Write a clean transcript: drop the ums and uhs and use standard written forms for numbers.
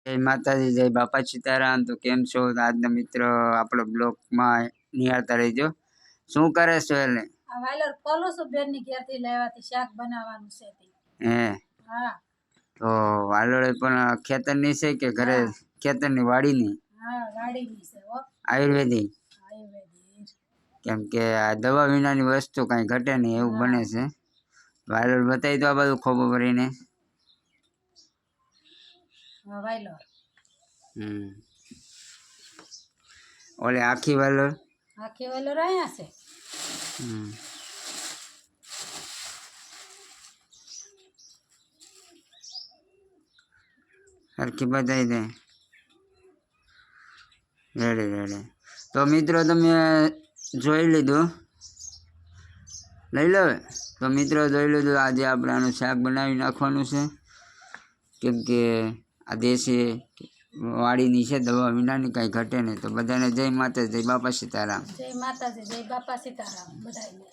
જય માતાજી, જય બાપા સીતારામ। તો કેમ છો આજના મિત્ર? આપણો બ્લોગમાં નિહાળતા રહેજો। શું કરે છો એટલે? આ વાયલર કોલો છો બેનની ઘેરથી લાવ્યાથી શાક બનાવવાનું છે તે। હે હા તો વાલોળે પણ ખેતરની છે કે ઘરે ખેતરની વાડીની? હા વાડીની છે હો, આયુર્વેદિક। આયુર્વેદિક કેમ કે આ દવા વિનાની વસ્તુ કાંઈ ઘટે નહીં એવું બને છે। વાલોળ બતાવી તો આ બધું ખોબો ભરીને। હા વાયલર ઓલે આખી વાલોળ? આખી વાયલર અહીંયા છે। સરખી બતાવી દે રેડી રેડી। તો મિત્રો તમે જોઈ લીધું, લઈ લો। તો મિત્રો જોઈ લીધું, આજે આપણે આનું શાક બનાવી નાખવાનું છે। કેમ કે આ દેશી વાડીની છે, દવા વિનાની કાંઈ ઘટે નહીં। તો બધાને જય માતા, જય બાપા સીતારામ। જય માતાજી, જય બાપા સીતારામ બધાને।